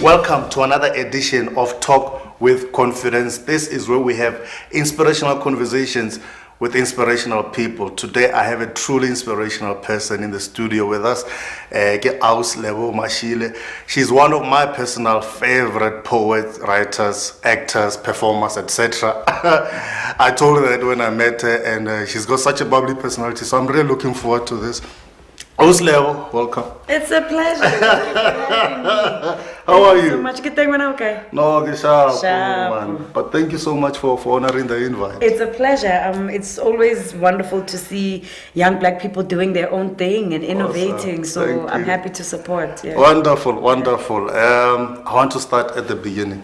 Welcome to another edition of Talk with Confidence. This is where we have inspirational conversations with inspirational people. Today I have a truly inspirational person in the studio with us, Lebo Mashile. She's one of my personal favorite poets, writers, actors, performers, etc. I told her that when I met her, and she's got such a bubbly personality, so I'm really looking forward to this. Lebo, welcome. It's a pleasure. Thank you for having me. How are you? So much. Good thing when okay. No, sharp. Man. But thank you so much for honoring the invite. It's a pleasure. It's always wonderful to see young black people doing thetheir own thing and innovating. Awesome. So I'm happy to support. Yeah. Wonderful. I want to start at the beginning.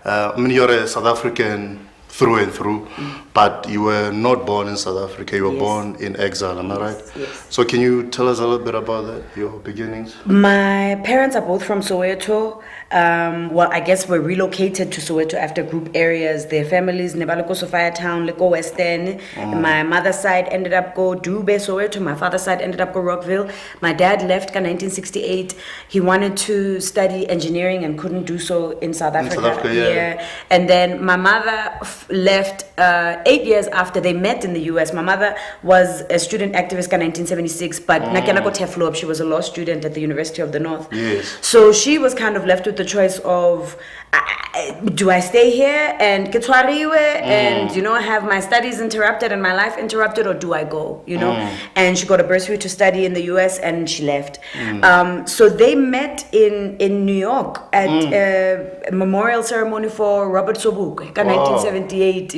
I mean, you're a South African through and through, but you were not born in South Africa. You were born in exile, am I right? Yes. So can you tell us a little bit about that, your beginnings? My parents are both from Soweto. Well, I guess we're relocated to Soweto after group areas. Their families, Nebaloko Sophia Town, Leko Western. My mother's side ended up go Dube, Soweto. My father's side ended up go Rockville. My dad left in 1968. He wanted to study engineering and couldn't do so in South Africa. In South Africa, yeah. And then my mother left 8 years after they met in the US. My mother was a student activist in 1976, but she was a law student at the University of the North. Yes. So she was kind of left with the choice of, do I stay here and get and have my studies interrupted and my life interrupted, or do I go? And she got a bursary to study in the US and she left. So they met in New York at a memorial ceremony for Robert Sobukwe in 1978.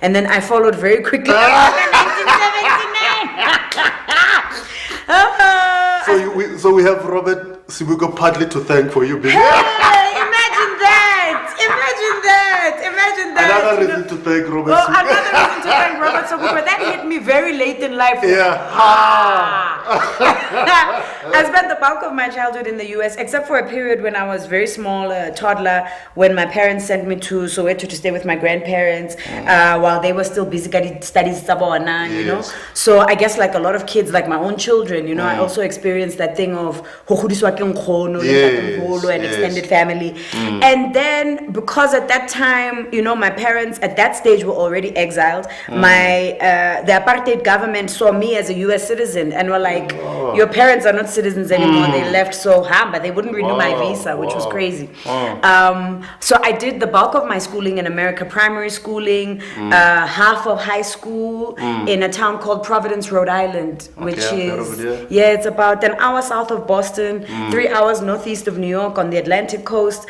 And then I followed very quickly. 1979. So we have Robert Sibuko partly to thank for you being here. Imagine that. Another reason to thank Robert. Another reason to thank Robert Sobukwe. That hit me very late in life. Yeah. I spent the bulk of my childhood in the US, except for a period when I was very small, a toddler, when my parents sent me to Soweto to stay with my grandparents while they were still busy studying Sabona, So I guess like a lot of kids, like my own children, I also experienced that thing of and extended family. And then because at that time, my parents at that stage were already exiled, the apartheid government saw me as a US citizen and were like, your parents are not citizens anymore. They left, but they wouldn't renew my visa, which was crazy. So I did the bulk of my schooling in America, primary schooling, half of high school in a town called Providence, Rhode Island, which it's about an hour south of Boston, 3 hours northeast of New York on the Atlantic coast.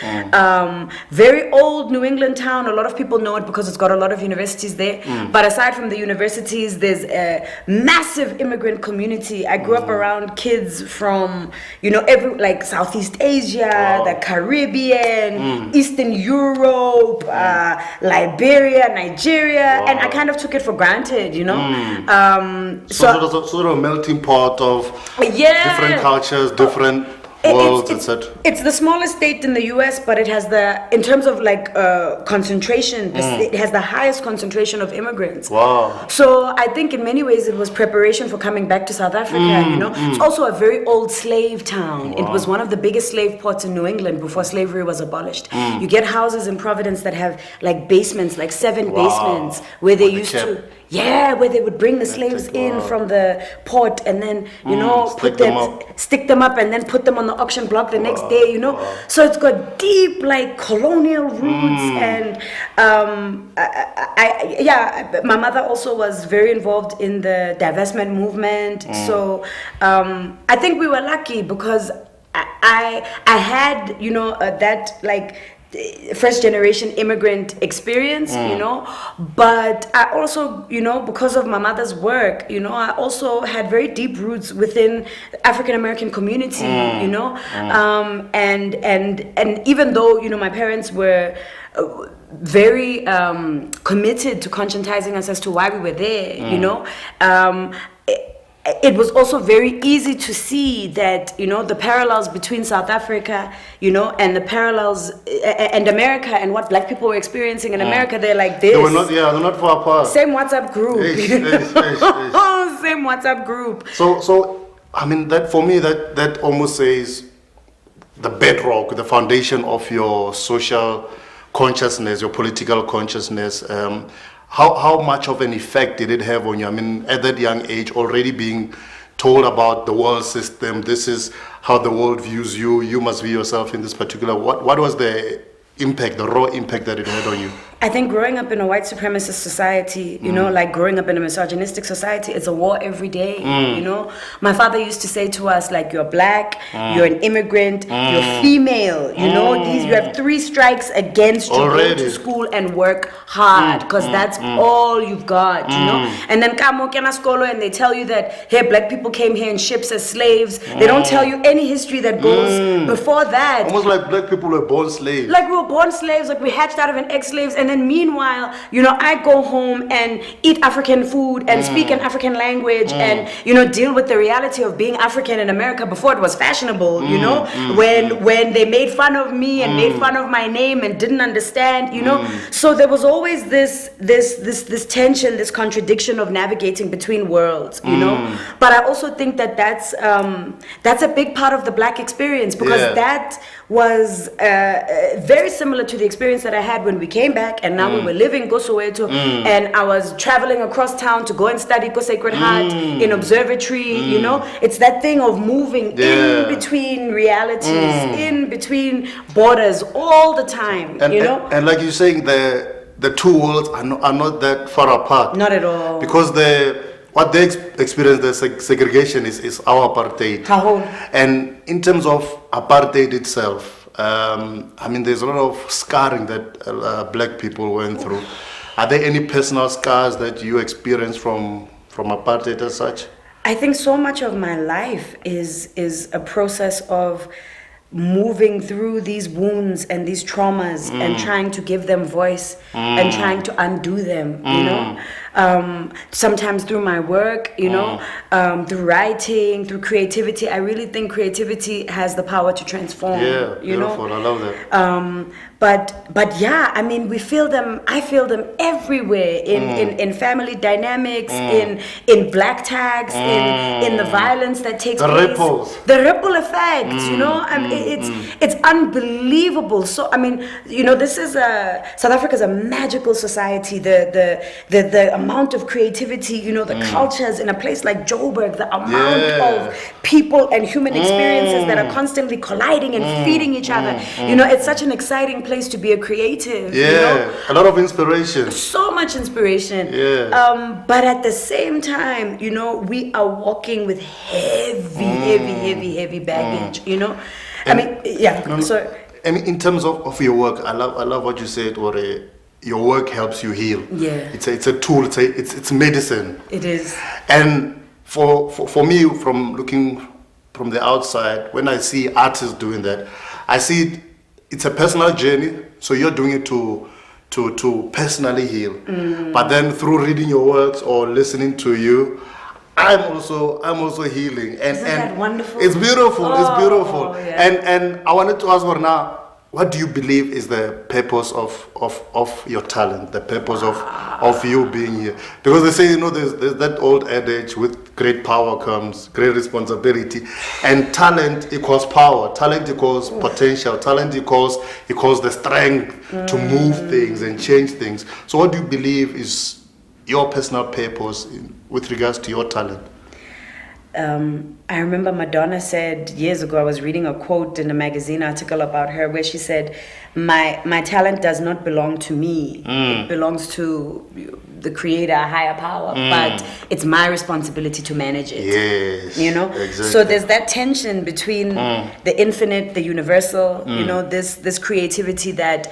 Very old New England town. A lot of people know it because it's got a lot of universities there. But aside from the universities, there's a massive immigrant community. I grew up around kids from, Southeast Asia, the Caribbean, Eastern Europe, Liberia, Nigeria, and I kind of took it for granted, So sort of a melting pot of different cultures, different worlds, etc. It's the smallest state in the US, but it has in terms of concentration, it has the highest concentration of immigrants. Wow. So I think in many ways it was preparation for coming back to South Africa, It's also a very old slave town. Wow. It was one of the biggest slave ports in New England before slavery was abolished. You get houses in Providence that have basements, 7 basements, where they used to... Yeah, where they would bring the slaves in from the port and then, stick them up and then put them on the auction block the next day, So it's got deep, colonial roots. And my mother also was very involved in the divestment movement. So I think we were lucky because I had, that, first generation immigrant experience, but I also, because of my mother's work, I also had very deep roots within the African American community, and even though, my parents were very committed to conscientizing us as to why we were there, it was also very easy to see that, you know, the parallels between South Africa, you know, and the parallels and America and what black people were experiencing in America. They're like this. They're not far apart. Same WhatsApp group. Same WhatsApp group. So I mean, that for me, that almost says the bedrock, the foundation of your social consciousness, your political consciousness. How much of an effect did it have on you? I mean, at that young age, already being told about the world system, this is how the world views you, you must view yourself in this particular. What was the impact, the raw impact that it had on you? I think growing up in a white supremacist society, you know, like growing up in a misogynistic society, it's a war every day, you know. My father used to say to us, like, you're black, you're an immigrant, you're female, you know, you have 3 strikes against you. Go to school and work hard, because that's all you've got, you know. And then and they tell you that, hey, black people came here in ships as slaves. They don't tell you any history that goes before that. Almost like black people were born slaves. Like we were born slaves, like we hatched out of an ex-slaves, and then meanwhile, you know, I go home and eat African food and speak an African language and, you know, deal with the reality of being African in America before it was fashionable, you know, when they made fun of me and made fun of my name and didn't understand, you know. So there was always this tension, this contradiction of navigating between worlds, you know. But I also think that that's a big part of the black experience, because that was very similar to the experience that I had when we came back, and now we were living Go Soweto, and I was traveling across town to go and study Go Sacred Heart in observatory, you know. It's that thing of moving in between realities, in between borders all the time, you know. And like you're saying, the two worlds are not that far apart. Not at all. Because what they experience, the segregation is our apartheid. And in terms of apartheid itself, I mean, there's a lot of scarring that black people went through. Are there any personal scars that you experienced from apartheid as such? I think so much of my life is a process of moving through these wounds and these traumas and trying to give them voice and trying to undo them, you know. Sometimes through my work, you know, through writing, through creativity. I really think creativity has the power to transform. Yeah, you beautiful. know? I love that. But yeah, I mean, we feel them. I feel them everywhere in family dynamics, in black tags, in the violence that takes place. The ripple effects, you know. I mean, it's unbelievable. So I mean, you know, this is South Africa is a magical society. The amount of creativity, you know, the cultures in a place like Joburg, the amount of people and human experiences that are constantly colliding and feeding each other. You know, it's such an exciting place to be a creative. Yeah, you know? A lot of inspiration. So much inspiration. Yeah. But at the same time, you know, we are walking with heavy baggage. You know, I mean, yeah. So I mean, in terms of your work, I love what you said. Your work helps you heal. Yeah. It's a tool. It's medicine. It is. And for me, from looking from the outside, when I see artists doing that, I see it's a personal journey. So you're doing it to personally heal. But then through reading your works or listening to you, I'm also healing. And Isn't that wonderful? It's beautiful. It's beautiful. Yeah. And I wanted to ask her now, what do you believe is the purpose of your talent, the purpose of you being here? Because they say, you know, there's that old adage, with great power comes great responsibility, and talent equals power, talent equals potential, talent equals the strength to move things and change things. So what do you believe is your personal purpose with regards to your talent? I remember Madonna said years ago, I was reading a quote in a magazine article about her where she said, my talent does not belong to me. It belongs to the creator, a higher power, but it's my responsibility to manage it. Yes, you know, exactly. So there's that tension between the infinite, the universal, you know, this creativity that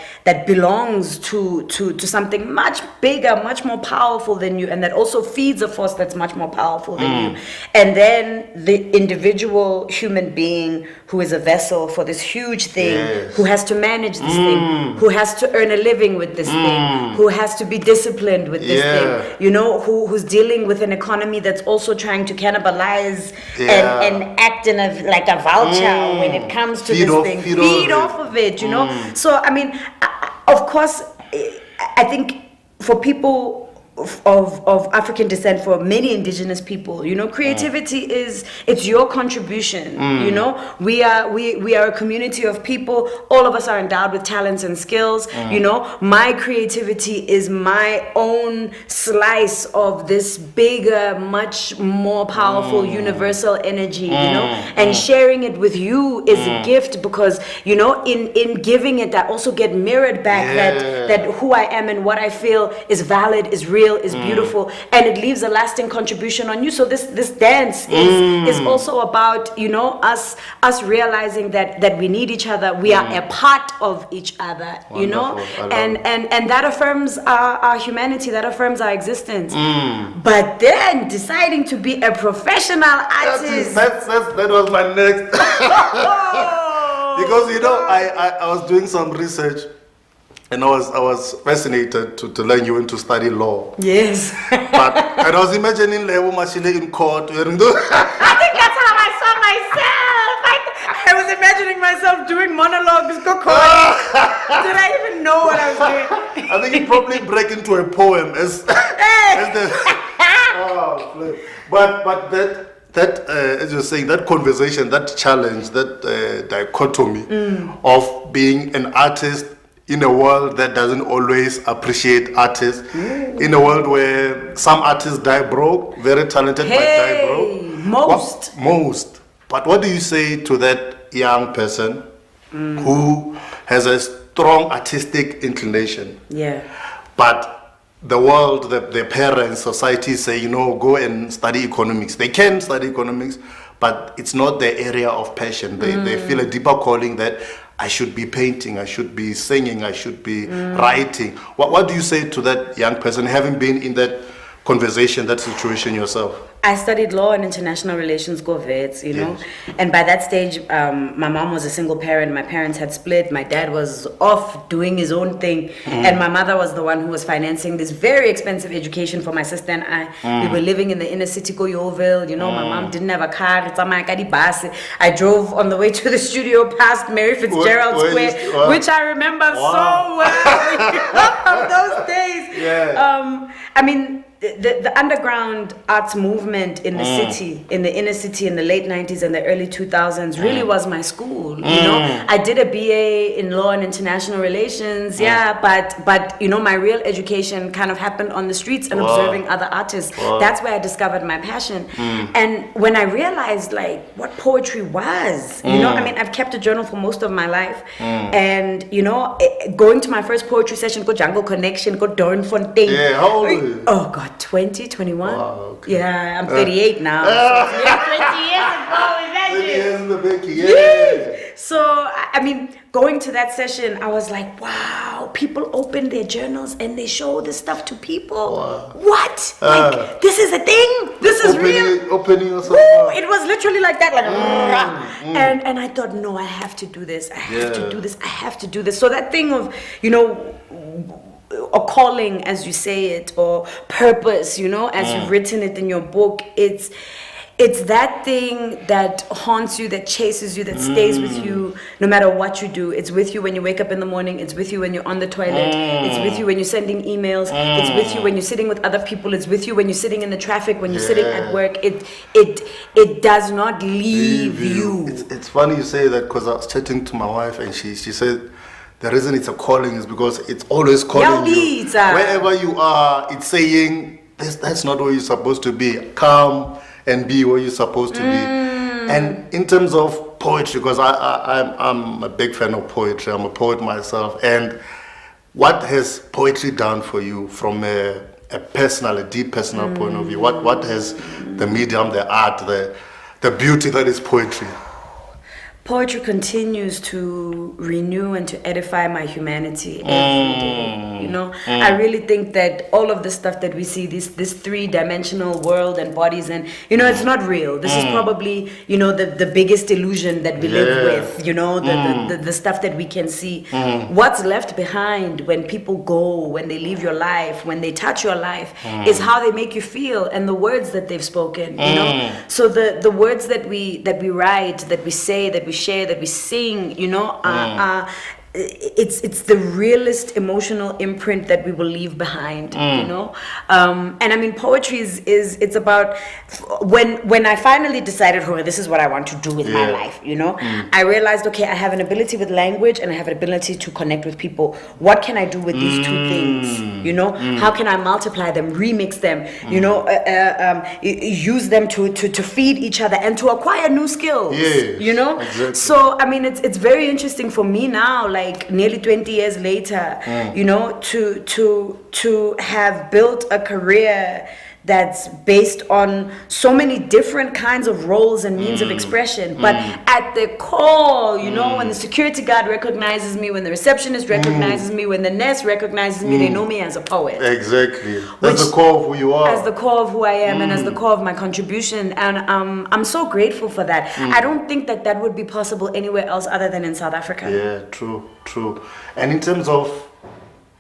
belongs to something much bigger, much more powerful than you, and that also feeds a force that's much more powerful than you. And then the individual human being who is a vessel for this huge thing, who has to manage this thing, who has to earn a living with this thing, who has to be disciplined with this Yeah. thing, you know, who's dealing with an economy that's also trying to cannibalize Yeah. and act in like a vulture when it comes to Feed this off- thing. feed Feed off off of it, you know. So I mean, of course, I think for people of African descent, for many indigenous people, you know, creativity it's your contribution. You know, we are a community of people. All of us are endowed with talents and skills. You know, my creativity is my own slice of this bigger, much more powerful universal energy, you know, and sharing it with you is a gift, because, you know, in giving it, I also get mirrored back that who I am and what I feel is valid, is real, is beautiful, and it leaves a lasting contribution on you. So this dance is also about, you know, us realizing that we need each other, we are a part of each other. You know, and that affirms our humanity, that affirms our existence. But then deciding to be a professional artist, that was my next. Because, you know, I was doing some research, and I was fascinated to learn you went to study law. yes. But and I was imagining Lebo Mashile in court wearing those. I think that's how I saw myself. I was imagining myself doing monologues. Did I even know what I was doing? I think you probably break into a poem as the. Oh, flip. But that as you're saying, that conversation, that challenge, that dichotomy of being an artist in a world that doesn't always appreciate artists, in a world where some artists die broke, very talented but die broke. Most. But what do you say to that young person who has a strong artistic inclination? Yeah. But the world, their parents, society say, you know, go and study economics. They can study economics, but it's not their area of passion. They feel a deeper calling that I should be painting, I should be singing, I should be writing. What do you say to that young person, having been in that conversation, that situation yourself? I studied law and international relations, go vets, you know. And by that stage, my mom was a single parent. My parents had split. My dad was off doing his own thing. And my mother was the one who was financing this very expensive education for my sister and I. We were living in the inner city, Koyoville. You know, my mom didn't have a car. I drove on the way to the studio past Mary Fitzgerald Square, which I remember so well of those days. Yeah. I mean, the underground arts movement in the city, in the inner city in the late 90s and the early 2000s really was my school. You know, I did a BA in law and international relations, but you know, my real education kind of happened on the streets and observing other artists. That's where I discovered my passion. And when I realized like what poetry was, you know, I mean, I've kept a journal for most of my life, and you know, going to my first poetry session, go Jungle Connection, go Dorn Fontaine. Yeah, how old are you? Oh God, 20, 21? Wow, okay. Yeah, I'm 38 now. So, 20 years ago, imagine. In the Becky, yeah. So, I mean, going to that session, I was like, wow, people open their journals and they show this stuff to people. Wow. What? Like, this is a thing? This is real? Opening yourself Woo, up. it was literally like that, like, and I thought, no, I have to do this. I have to do this. I have to do this. So that thing of, you know, or calling, as you say it, or purpose, you know, as you've written it in your book, it's that thing that haunts you, that chases you, that stays with you no matter what you do. It's with you when you wake up in the morning, it's with you when you're on the toilet, it's with you when you're sending emails, it's with you when you're sitting with other people, it's with you when you're sitting in the traffic, when you're sitting at work. It does not leave you. It's funny you say that, because I was chatting to my wife and she said the reason it's a calling is because it's always calling you. Wherever you are, it's saying that's not where you're supposed to be. Come and be where you're supposed to be. And in terms of poetry, because I'm a big fan of poetry, I'm a poet myself. And what has poetry done for you from a deep personal point of view? What has the medium, the art, the beauty that is poetry? Poetry continues to renew and to edify my humanity every day. You know, I really think that all of the stuff that we see, this three-dimensional world and bodies, and you know, it's not real. This is probably, you know, the biggest illusion that we live with. You know, the stuff that we can see. What's left behind when people go, when they leave your life, when they touch your life, is how they make you feel and the words that they've spoken. You know, so the words that we write, that we say, that we share, that we sing, you know, it's the realest emotional imprint that we will leave behind, you know. And I mean, poetry is it's about when I finally decided, oh, this is what I want to do with my life, you know. I realized, okay, I have an ability with language and I have an ability to connect with people. What can I do with these two things, you know? How can I multiply them, remix them, you know, use them to feed each other and to acquire new skills, you know? Exactly. So I mean, it's very interesting for me now, like nearly 20 years later, you know, to have built a career that's based on so many different kinds of roles and means of expression. But at the core, you know, when the security guard recognizes me, when the receptionist recognizes me, when the nurse recognizes me, they know me as a poet. Exactly. That's the core of who you are. As the core of who I am and as the core of my contribution. And I'm so grateful for that. I don't think that would be possible anywhere else other than in South Africa. Yeah, true. And in terms of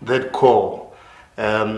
that core,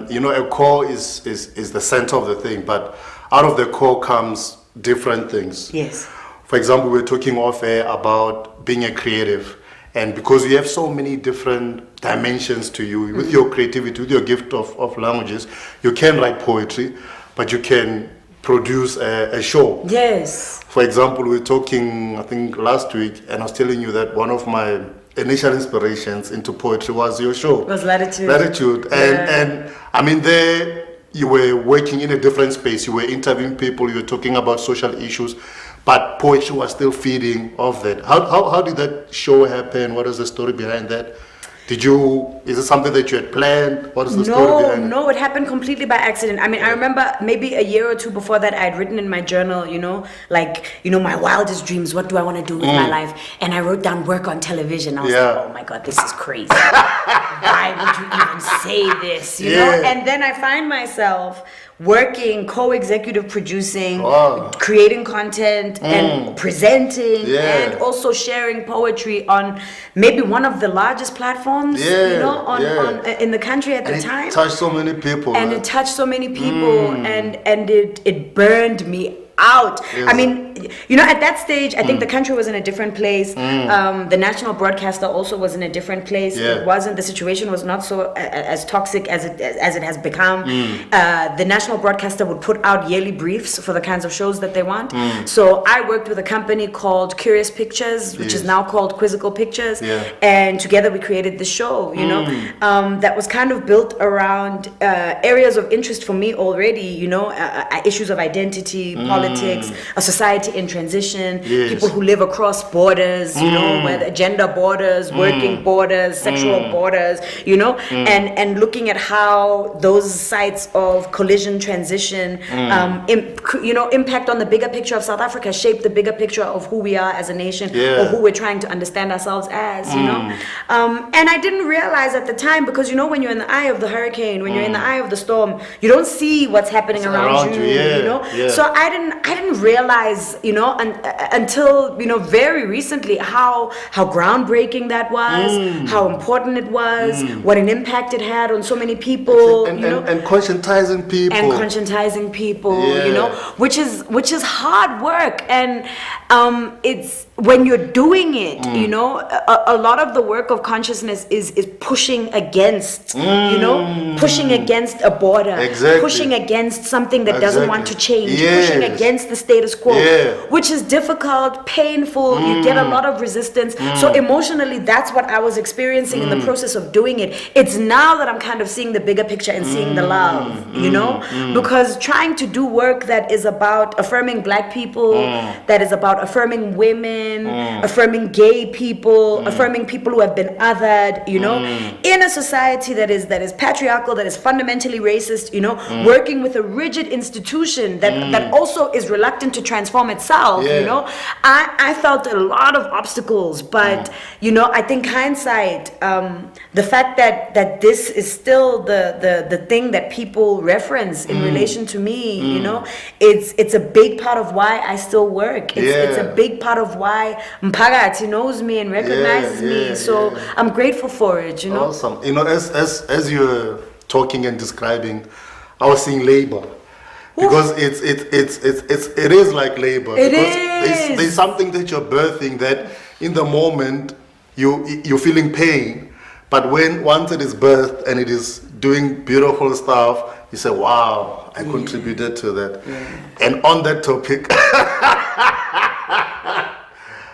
you know, a core is the center of the thing, but out of the core comes different things. Yes. For example, we were talking off air about being a creative, and because you have so many different dimensions to you, with your creativity, with your gift of languages, you can write poetry, but you can produce a show. Yes. For example, we were talking, I think last week, and I was telling you that one of my initial inspirations into poetry was your show. It was Latitude. And I mean, there you were working in a different space. You were interviewing people, you were talking about social issues, but poetry was still feeding off that. How did that show happen? What is the story behind that? Is it something that you had planned? What is the story behind it? No, it happened completely by accident. I mean, I remember maybe a year or two before that, I had written in my journal, you know, like, you know, my wildest dreams, what do I want to do with my life? And I wrote down work on television. I was like, oh my God, this is crazy. Why would you even say this, you know? And then I find myself working, co-executive producing, creating content and presenting and also sharing poetry on maybe one of the largest platforms, you know, in the country at the time. It touched so many people. And it touched so many people and it burned me out. I mean, you know, at that stage, I think the country was in a different place. The national broadcaster also was in a different place. The situation was not so as toxic as it has become. The national broadcaster would put out yearly briefs for the kinds of shows that they want. So I worked with a company called Curious Pictures, which is now called Quizzical Pictures. And together we created the show, you know, that was kind of built around areas of interest for me already, you know, issues of identity, politics, a society in transition, people who live across borders, you know, whether gender borders, working borders, sexual borders, you know, and looking at how those sites of collision, transition, you know, impact on the bigger picture of South Africa, shape the bigger picture of who we are as a nation or who we're trying to understand ourselves as, you know. And I didn't realize at the time, because, you know, when you're in the eye of the hurricane, when you're in the eye of the storm, you don't see what's happening around you, you know. So I didn't realize, you know, until, you know, very recently how groundbreaking that was, how important it was, what an impact it had on so many people, and, you know, and conscientizing people, you know, which is hard work, and it's when you're doing it, you know, a lot of the work of consciousness is pushing against, you know, pushing against a border, pushing against something that doesn't want to change, pushing against the status quo, which is difficult, painful, you get a lot of resistance. So emotionally, that's what I was experiencing in the process of doing it. It's now that I'm kind of seeing the bigger picture and seeing the love, you know, because trying to do work that is about affirming Black people, that is about affirming women, affirming gay people, affirming people who have been othered, you know, in a society that is patriarchal, that is fundamentally racist, you know, working with a rigid institution that also also is reluctant to transform itself. Yeah. You know, I felt a lot of obstacles, but you know, I think hindsight, the fact that this is still the thing that people reference in relation to me, you know, it's a big part of why I still work. It's a big part of why Mpagati knows me and recognizes me. So I'm grateful for it, you know. Awesome. You know, as you're talking and describing, I was seeing labor. Because it is like labor. It because is. There's something that you're birthing that in the moment you're feeling pain, but once it is birthed and it is doing beautiful stuff, you say, wow, I contributed to that. And on that topic,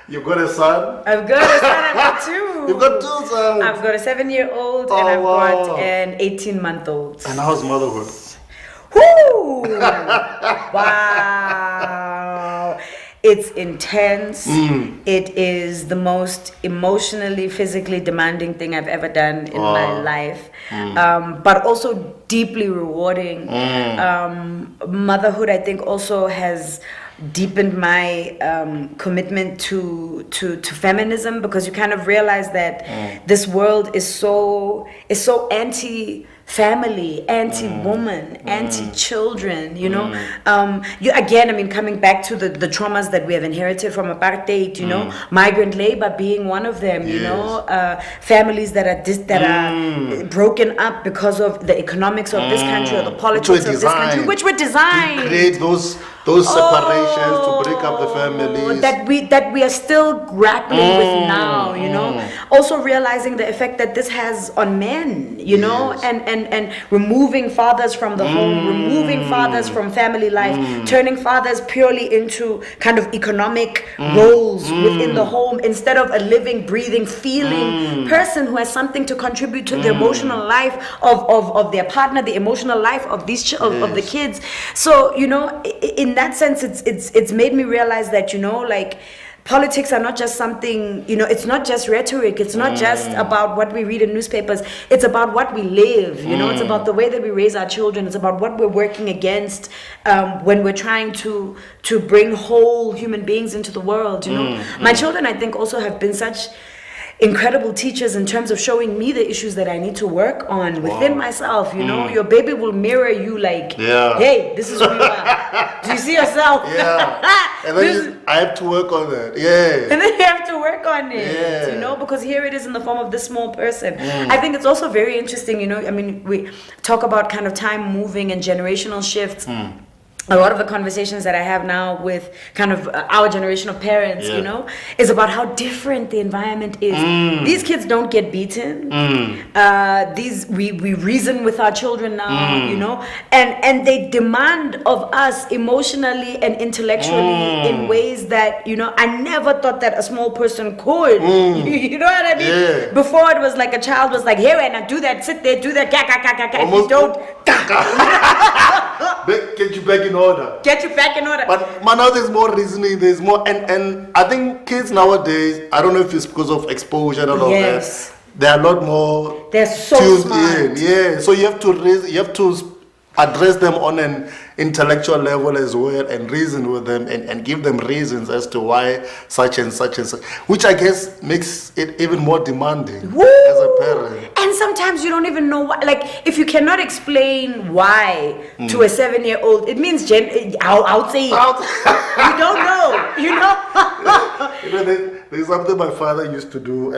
you've got a son? I've got a son, I've got two. You've got two sons. I've got a 7-year-old and I've got an 18-month-old. And how's motherhood? Woo! Wow. It's intense. It is the most emotionally, physically demanding thing I've ever done in my life. But also deeply rewarding. Motherhood, I think, also has deepened my commitment to feminism, because you kind of realize that this world is so anti-family, anti-woman, anti-children, you know. Again, I mean, coming back to the traumas that we have inherited from apartheid, you know, migrant labor being one of them, you know, families that are broken up because of the economics of this country or the politics of this country, which were designed to create those separations, to break up the families that we are still grappling with now, you know. Also realizing the effect that this has on men, you know, and removing fathers from the home, removing fathers from family life, turning fathers purely into kind of economic roles within the home, instead of a living, breathing, feeling person who has something to contribute to the emotional life of their partner, the emotional life of these of the kids. So, you know, in that sense, it's made me realize that, you know, like, politics are not just something, you know, it's not just rhetoric, it's not just about what we read in newspapers, it's about what we live, you know, it's about the way that we raise our children, it's about what we're working against when we're trying to bring whole human beings into the world, you know. My children, I think, also have been such incredible teachers in terms of showing me the issues that I need to work on within myself, you know. Your baby will mirror you like, hey, this is who you are. Do you see yourself? And then I have to work on that. And then you have to work on it, you know, because here it is in the form of this small person. I think it's also very interesting, you know, I mean, we talk about kind of time moving and generational shifts. A lot of the conversations that I have now with kind of our generation of parents, you know, is about how different the environment is. These kids don't get beaten. We reason with our children now, you know, and they demand of us emotionally and intellectually in ways that, you know, I never thought that a small person could. You know what I mean? Before, it was like a child was like, here, and do that, sit there, do that, if you don't, get you back in order. Get you back in order. But now there's more reasoning, there's more, and I think kids nowadays, I don't know if it's because of exposure and all of that, they're a lot more. They're so tuned smart. in. So you have to address them on an intellectual level as well, and reason with them, and give them reasons as to why such and such and such, which I guess makes it even more demanding as a parent. And sometimes you don't even know why. Like, if you cannot explain why to a 7-year-old, it means I'll say you don't know, you know. You know, there's something my father used to do.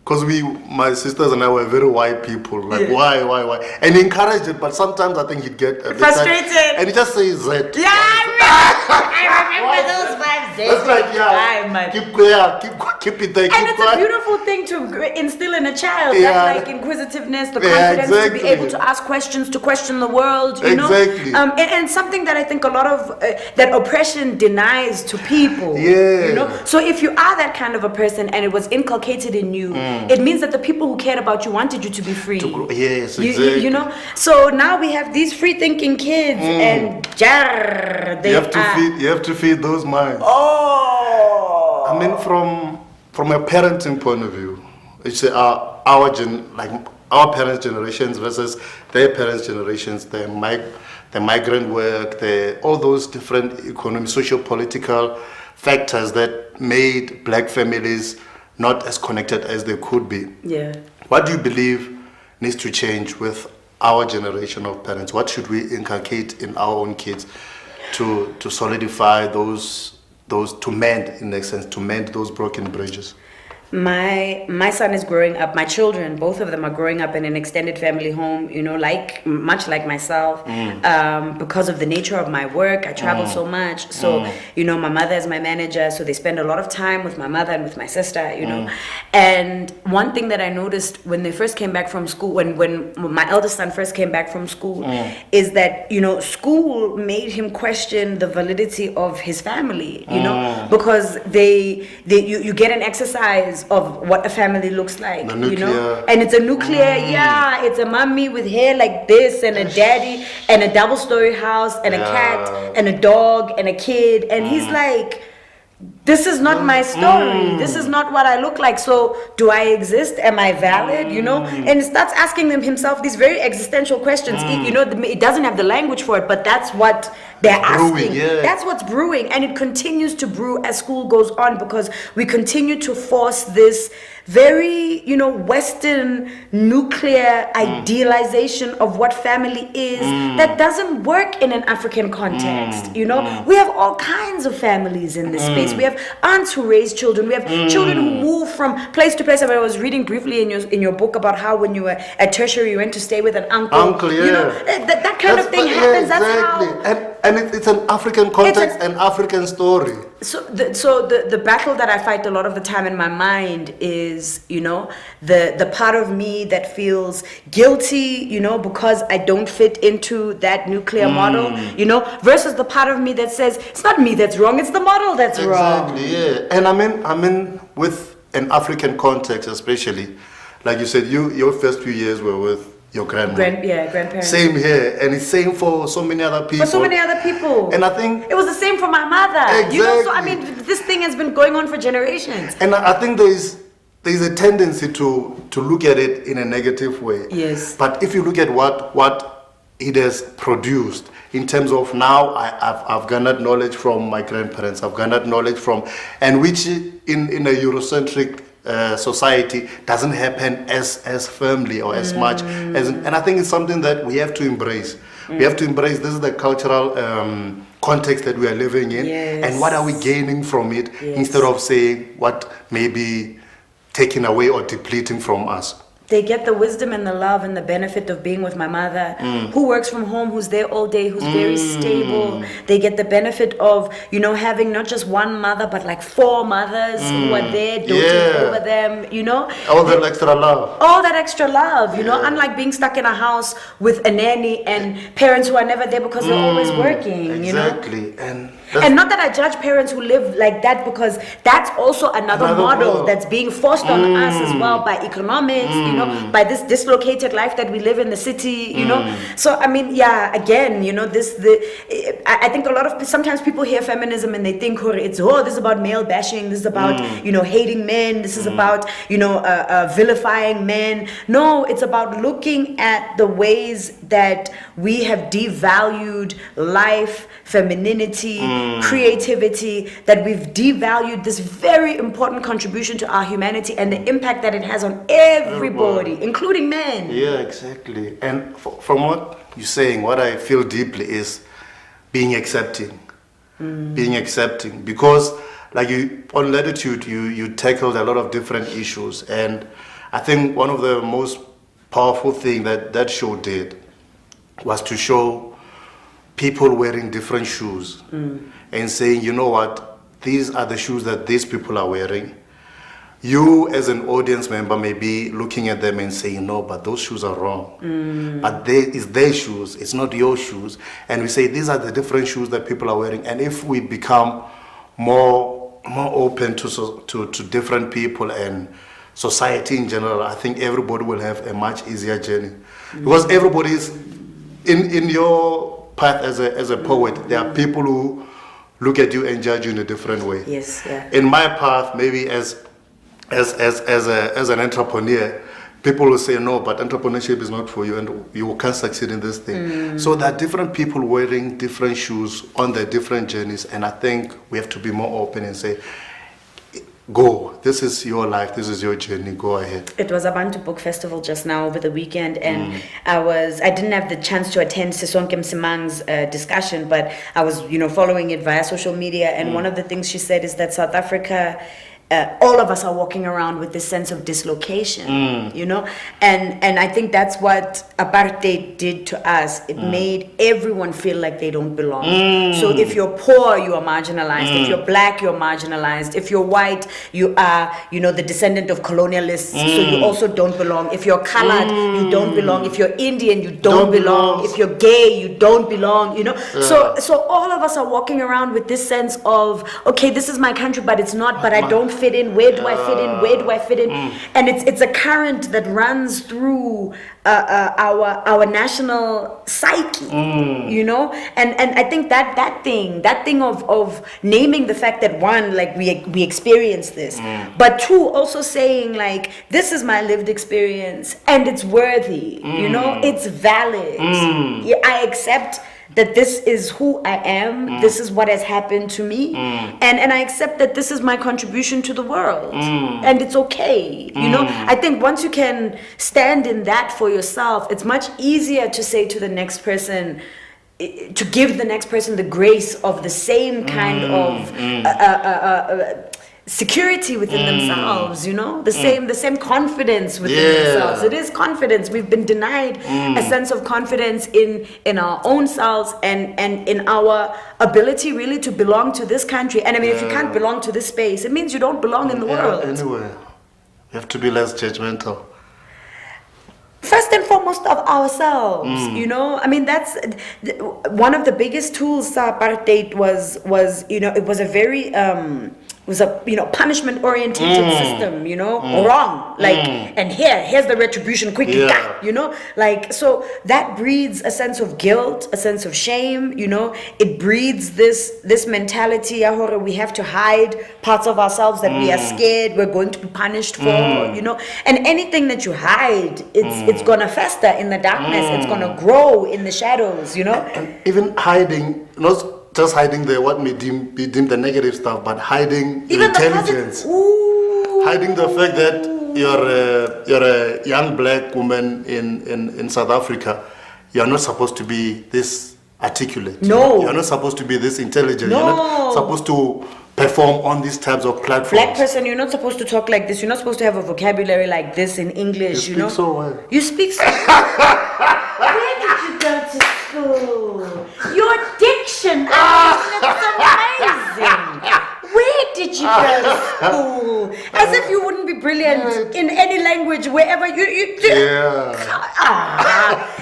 Because my sisters and I were very white people, like why, and he encouraged it, but sometimes I think he'd get a bit frustrated, and he just says Z. Yeah, I remember those 5 Z's. That's like keep it there. And it's a beautiful thing to instill in a child, that like inquisitiveness, the confidence to be able to ask questions, to question the world, you know. And something that I think a lot of that oppression denies to people. You know. So if you are that kind of a person and it was inculcated in you, it means that the people who cared about you wanted you to be free. You know. So now we have these free-thinking kids, and you have to feed those minds. I mean, from a parenting point of view, it's our our parents' generations versus their parents' generations, the migrant work, all those different economic, socio-political factors that made black families not as connected as they could be. Yeah. What do you believe needs to change with our generation of parents? What should we inculcate in our own kids to solidify those to mend, in a sense, to mend those broken bridges? My son is growing up, my children, both of them are growing up in an extended family home, much like myself. Because of the nature of my work, I travel so much. So, my mother is my manager, so they spend a lot of time with my mother and with my sister, And one thing that I noticed when they first came back from school, when my eldest son first came back from school, is that, school made him question the validity of his family, because you get an exercise of what a family looks like, and it's a nuclear, it's a mommy with hair like this and a daddy and a double-story house and a cat and a dog and a kid, and he's like, this is not my story. This is not what I look like. So do I exist? Am I valid? And he starts asking himself these very existential questions. It doesn't have the language for it, but that's what they're asking. That's what's brewing. And it continues to brew as school goes on, because we continue to force this very, Western nuclear idealization of what family is that doesn't work in an African context. We have all kinds of families in this space. We have aunts who raise children. We have children who move from place to place. I was reading briefly in your book about how when you were at tertiary, you went to stay with an uncle. That kind of thing happens. Exactly. That's how. And it's an African context, an African story. So the battle that I fight a lot of the time in my mind is, the part of me that feels guilty, because I don't fit into that nuclear model, versus the part of me that says, it's not me that's wrong, it's the model that's wrong. Exactly, yeah. And I mean, with an African context especially, like you said, your first few years were with your grandparents. Same here, and it's same for so many other people. And I think it was the same for my mother. Exactly. So this thing has been going on for generations. And I think there's a tendency to look at it in a negative way. Yes. But if you look at what it has produced in terms of now, I've garnered knowledge from my grandparents. I've garnered knowledge from, and which in a Eurocentric society doesn't happen as firmly or as much as, and I think it's something that we have to embrace. We have to embrace. This is the cultural context that we are living in, and what are we gaining from it, instead of saying what may be taken away or depleting from us. They get the wisdom and the love and the benefit of being with my mother, who works from home, who's there all day, who's very stable. They get the benefit of, having not just one mother, but like 4 mothers who are there doting over them, All that extra love. All that extra love, unlike being stuck in a house with a nanny and parents who are never there because they're always working, Exactly. And not that I judge parents who live like that, because that's also another model that's being forced on us as well by economics, by this dislocated life that we live in the city, So I mean, again, I think sometimes people hear feminism and they think, this is about male bashing, this is about hating men, this is about vilifying men. No, it's about looking at the ways that we have devalued life, femininity, creativity, that we've devalued this very important contribution to our humanity and the impact that it has on everybody, including men. Yeah, exactly. And from what you're saying, what I feel deeply is being accepting. Being accepting. Because like on Latitude, you tackled a lot of different issues. And I think one of the most powerful things that show did was to show people wearing different shoes and saying, you know what, these are the shoes that these people are wearing. You as an audience member may be looking at them and saying, no, but those shoes are wrong. But it's their shoes, it's not your shoes. And we say, these are the different shoes that people are wearing. And if we become more open to different people and society in general, I think everybody will have a much easier journey. Because everybody is, in your path as a poet, there are people who look at you and judge you in a different way. Yes, yeah. In my path, maybe as an entrepreneur, people will say, no, but entrepreneurship is not for you and you can't succeed in this thing. So there are different people wearing different shoes on their different journeys. And I think we have to be more open and say, go, this is your life, this is your journey, go ahead. It was Abantu Book Festival just now over the weekend, and I didn't have the chance to attend Sisonke Msimang's discussion, but I was, following it via social media, and one of the things she said is that South Africa, all of us are walking around with this sense of dislocation, and I think that's what apartheid did to us. It made everyone feel like they don't belong. So if you're poor, you are marginalized. If you're black, you're marginalized. If you're white, you are, the descendant of colonialists, so you also don't belong. If you're colored, you don't belong. If you're Indian, you don't belong. If you're gay, you don't belong, So all of us are walking around with this sense of, okay, this is my country, but it's not, but I don't fit in. Where do I fit in? Where do I fit in? And it's a current that runs through our national psyche, and I think that thing of naming the fact that one, like we experience this, but two, also saying like, this is my lived experience and it's worthy, it's valid. I accept that this is who I am, this is what has happened to me, and I accept that this is my contribution to the world, and it's okay, I think once you can stand in that for yourself, it's much easier to say to the next person, to give the next person the grace of the same kind of security within themselves, the same confidence within themselves. It is confidence. We've been denied a sense of confidence in our own selves and in our ability really to belong to this country. And I mean, if you can't belong to this space, it means you don't belong in the world. Anyway, you have to be less judgmental. First and foremost of ourselves, I mean, that's one of the biggest tools apartheid was, it was a very was a punishment oriented system, wrong, like, and here's the retribution quickly, so that breeds a sense of guilt, a sense of shame, it breeds this mentality we have to hide parts of ourselves that we are scared we're going to be punished for, and anything that you hide, it's gonna fester in the darkness, it's gonna grow in the shadows, And even hiding, not just hiding what may be deemed the negative stuff, but hiding your intelligence, hiding the fact that you're a young black woman in South Africa. You're not supposed to be this articulate. No, you're not supposed to be this intelligent. No. You're not supposed to perform on these types of platforms. Black person, you're not supposed to talk like this. You're not supposed to have a vocabulary like this in English. You speak so well. You speak so well. Where did you go to school? Your diction, it's amazing. Where did you go to school? As if you wouldn't be brilliant in any language, wherever you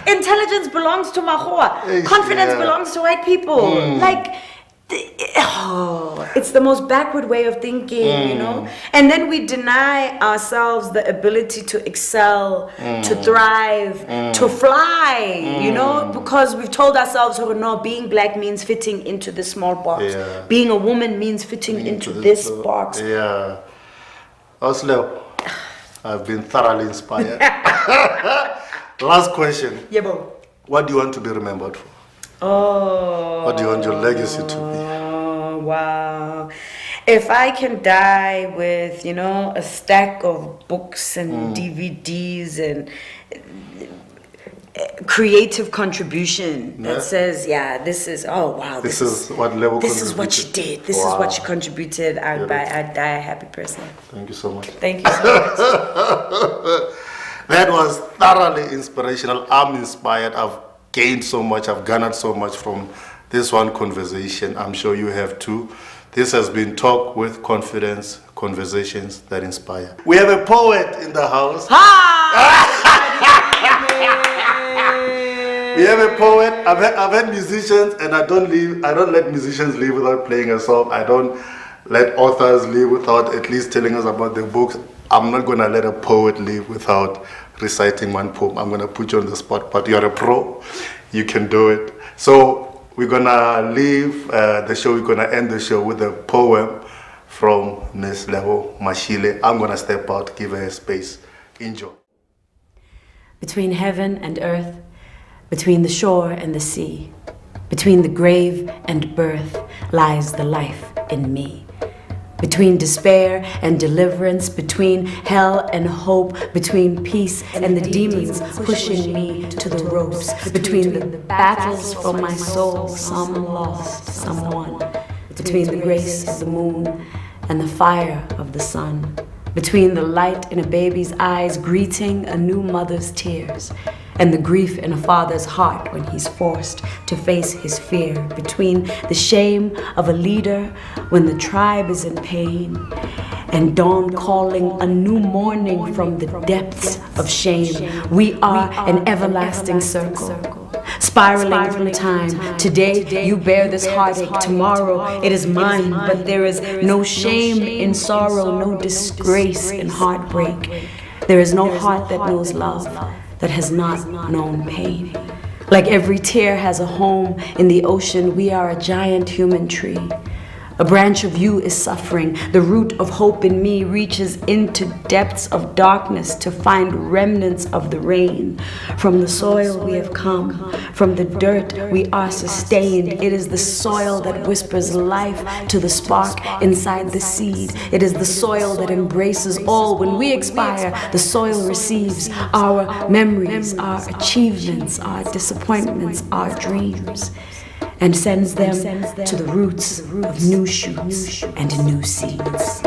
intelligence belongs to Mahua. Confidence belongs to white people. Like, it's the most backward way of thinking, and then we deny ourselves the ability to excel, to thrive, to fly, because we've told ourselves, no, being black means fitting into this small box, being a woman means fitting into this box. Oslo, I've been thoroughly inspired. Last question. Yebo. What do you want to be remembered for? What do you want your legacy to be? Oh, wow. If I can die with, a stack of books and DVDs and creative contribution that says, this is, this is what Lebo this is what she did. This is what she contributed. I'd die a happy person. Thank you so much. Thank you so much. That was thoroughly inspirational. I'm inspired. I've gained so much. I've garnered so much from this one conversation. I'm sure you have too. This has been Talk with Confidence, conversations that inspire. We have a poet in the house. We have a poet. I've had musicians, and I don't let musicians leave without playing a song. I don't let authors leave without at least telling us about their books. I'm not gonna let a poet leave without reciting one poem. I'm gonna put you on the spot, but you're a pro. You can do it. So we're gonna leave the show. We're gonna end the show with a poem from Miss Lebo Mashile. I'm gonna step out, give her a space. Enjoy. Between heaven and earth, between the shore and the sea, between the grave and birth lies the life in me. Between despair and deliverance, between hell and hope, between peace and the demons pushing me to the ropes, between the battles for my soul, some lost, some won, between the grace of the moon and the fire of the sun, between the light in a baby's eyes greeting a new mother's tears, and the grief in a father's heart when he's forced to face his fear, between the shame of a leader when the tribe is in pain, and dawn calling a new morning from the depths of shame. We are an everlasting circle, spiraling through time. Today you bear this heartache, tomorrow it is mine, but there is no shame in sorrow, no disgrace in heartbreak. There is no heart that knows love that has not known pain. Like every tear has a home in the ocean, we are a giant human tree. A branch of you is suffering. The root of hope in me reaches into depths of darkness to find remnants of the rain. From the soil we have come, from the dirt we are sustained. It is the soil that whispers life to the spark inside the seed. It is the soil that embraces all. When we expire, the soil receives our memories, our achievements, our disappointments, our dreams, and sends them to the roots of new shoots and new seeds.